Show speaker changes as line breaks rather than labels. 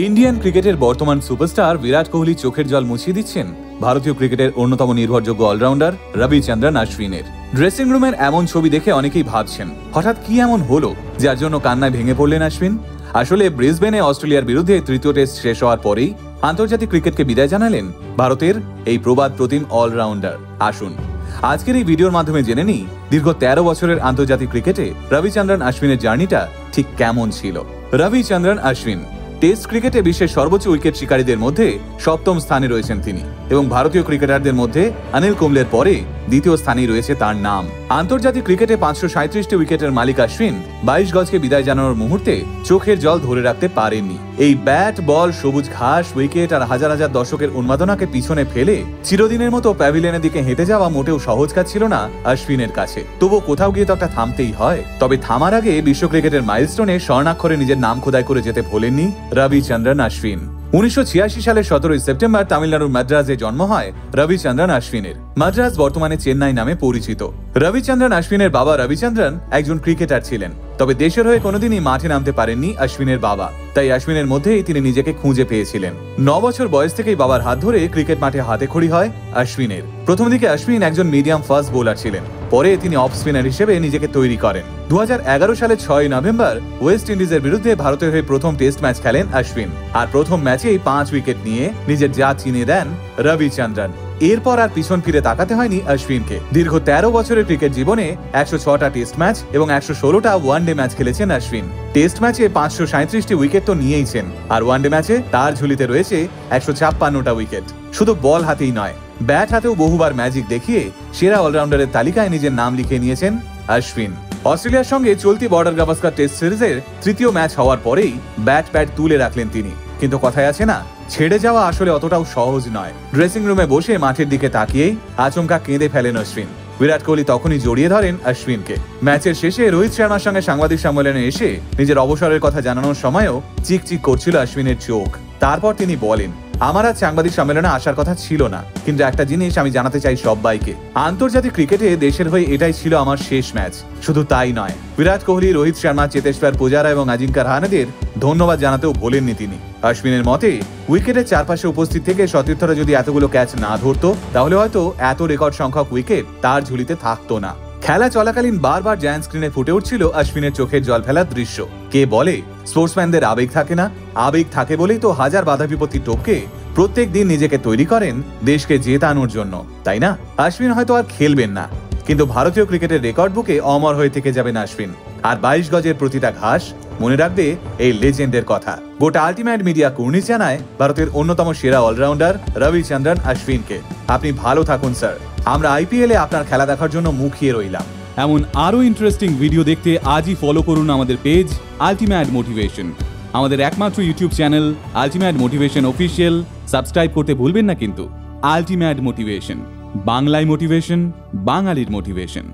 Indian ক্রিকেটের বর্তমান superstar Virat Kohli চোখের জল মুছিয়ে দিচ্ছেন ভারতীয় ক্রিকেটের অন্যতম নির্ভরযোগ্য অলরাউন্ডার রবিচন্দ্রন অশ্বিনের। ড্রেসিং রুমের এমন ছবি দেখে অনেকেই ভাবছেন হঠাৎ কি এমন হলো যার জন্য কান্নায় ভেঙে পড়লেন অশ্বিন। আসলে ব্রিসবেনে অস্ট্রেলিয়ার বিরুদ্ধে তৃতীয় টেস্ট শেষ হওয়ার পরেই আন্তর্জাতিক ক্রিকেটকে বিদায় জানালেন ভারতের এই প্রবাদ প্রতিম অলরাউন্ডার। আসুন আজকের এই ভিডিওর মাধ্যমে জেনে নিই দীর্ঘ 13 বছরের আন্তর্জাতিক ক্রিকেটে রবিচন্দ্রন অশ্বিনের জার্নিটা ঠিক কেমন ছিল। রবিচন্দ্রন অশ্বিন টেস্ট ক্রিকেটে বিশ্বের সর্বোচ্চ উইকেট শিকারীদের মধ্যে সপ্তম স্থানে রয়েছেন তিনি এবং ভারতীয় ক্রিকেটারদের মধ্যে অনিল কুম্বলের পরে দ্বিতীয় স্থানেই রয়েছে তার নাম। আন্তর্জাতিক ক্রিকেটে 537টি উইকেটের মালিক অশ্বিন 22 গজকে বিদায় জানানোর মুহূর্তে চোখের জল ধরে রাখতে পারেননি। এই ব্যাট বল, সবুজ ঘাস, উইকেট আর হাজার হাজার দর্শকের উন্মাদনাকে পিছনে ফেলে চিরদিনের মতো প্যাভিলিয়নের দিকে হেঁটে যাওয়া মোটেও সহজ কাজ ছিল না অশ্বিনের কাছে। তবুও কোথাও গিয়ে তো একটা থামতেই হয়। তবে থামার আগে বিশ্ব ক্রিকেটের মাইলস্টোনে স্বর্ণাক্ষরে নিজের নাম খোদাই করে যেতে ভোলেননি রবিচন্দ্রন অশ্বিন। 1986 সালের 17 সেপ্টেম্বর তামিলনাড়ুর মাদ্রাজে জন্ম হয় রবিচন্দ্রন অশ্বিনের। মাদ্রাজ বর্তমানে চেন্নাই নামে পরিচিত। রবিচন্দ্রন অশ্বিনের বাবা রবিচন্দ্রন একজন ক্রিকেটার ছিলেন, তবে দেশের হয়ে কোনোদিনই মাঠে নামতে পারেননি অশ্বিনের বাবা। তাই অশ্বিনের মধ্যেই তিনি নিজেকে খুঁজে পেয়েছিলেন। 9 বছর বয়স থেকেই বাবার হাত ধরে ক্রিকেট মাঠে হাতেখড়ি হয় অশ্বিনের। প্রথম দিকে অশ্বিন একজন মিডিয়াম ফাস্ট বোলার ছিলেন, পরে তিনি অফ স্পিনার হিসেবে নিজেকে তৈরি করেন। 2011 সালের 6 নভেম্বর ওয়েস্ট ইন্ডিজের বিরুদ্ধে ভারতের হয়ে প্রথম টেস্ট ম্যাচ খেলেন অশ্বিন, আর প্রথম ম্যাচেই 5 উইকেট নিয়ে নিজের জাত চিনিয়ে দেন রবিচন্দ্রন। এরপর আর পিছন ফিরে তাকাতে হয়নি অশ্বিনকে। দীর্ঘ 13 বছরের ক্রিকেট জীবনে 106টা টেস্ট ম্যাচ এবং 116টা ওয়ানডে ম্যাচ খেলেছেন অশ্বিন। টেস্ট ম্যাচে 537টি উইকেট তো নিয়েইছেন, আর ওয়ানডে ম্যাচে তার ঝুলিতে রয়েছে 156টা উইকেট। শুধু বল হাতেই নয়, ব্যাট হাতেও বহুবার ম্যাজিক দেখিয়ে সেরা অলরাউন্ডারের তালিকায় নিজের নাম লিখে নিয়েছেন অশ্বিন। অস্ট্রেলিয়ার সঙ্গে চলতি বর্ডার গাভাস্কার টেস্ট সিরিজের তৃতীয় ম্যাচ হওয়ার পরেই ব্যাট প্যাড তুলে রাখলেন তিনি। কিন্তু কথায় আছে না, ছেড়ে যাওয়া আসলে অতটাও সহজ নয়। ড্রেসিং রুমে বসে মাঠের দিকে তাকিয়েই আচমকা কেঁদে ফেলেন অশ্বিন। বিরাট কোহলি তখনই জড়িয়ে ধরেন অশ্বিনকে। ম্যাচের শেষে রোহিত শর্মার সঙ্গে সাংবাদিক সম্মেলনে এসে নিজের অবসরের কথা জানানোর সময়ও চিকচিক করছিল অশ্বিনের চোখ। তারপর তিনি বলেন, আমার আজ সাংবাদিক সম্মেলনে আসার কথা ছিল না, কিন্তু একটা জিনিস আমি জানাতে চাই সবাইকে, আন্তর্জাতিক ক্রিকেটে দেশের হয়ে এটাই ছিল আমার শেষ ম্যাচ। শুধু তাই নয়, বিরাট কোহলি, রোহিত শর্মা, চেতেশ্বর পূজারা এবং আজিঙ্কা রাহানেদের ধন্যবাদ জানাতেও ভোলেননি তিনি। অশ্বিনের মতে উইকেটের চারপাশে উপস্থিত থেকে সতীর্থরা যদি এতগুলো ক্যাচ না ধরতো তাহলে হয়তো এত রেকর্ড সংখ্যক উইকেট তার ঝুলিতে থাকতো না। খেলা চলাকালীন বারবার জায়ান্ট স্ক্রিনে ফুটে উঠছিল অশ্বিনের চোখের জল ফেলার দৃশ্য। কে বলে স্পোর্টসম্যানদের আবেগ থাকে না? আবেগ থাকে বলেই তো হাজার বাধা বিপত্তি টপকে প্রত্যেক দিন নিজেকে তৈরি করেন দেশকে জেতানোর জন্য, তাই না? অশ্বিন হয়তো আর খেলবেন না, কিন্তু ভারতীয় ক্রিকেটের রেকর্ড বুকে অমর হয়ে থেকে যাবেন অশ্বিন। আর 22 গজের প্রতিটা ঘাস মনে রাখবে এই লেজেন্ডের কথা। গোটা আলটিমেট মিডিয়া কুর্নিশ জানায় ভারতের অন্যতম সেরা অলরাউন্ডার রবিচন্দ্রন অশ্বিনকে। আপনি ভালো থাকুন স্যার। আমরা IPL এ আপনার খেলা দেখার জন্য মুখিয়ে রইলাম।
এমন আরো ইন্টারেস্টিং ভিডিও দেখতে আজই ফলো করুন আমাদের পেজ আলটিমেট মোটিভেশন। আমাদের একমাত্র YouTube channel ultimate motivation official subscribe করতে ভুলবেন না কিন্তু। আলটিমেট মোটিভেশন, বাংলায় মোটিভেশন, বাঙালির মোটিভেশন।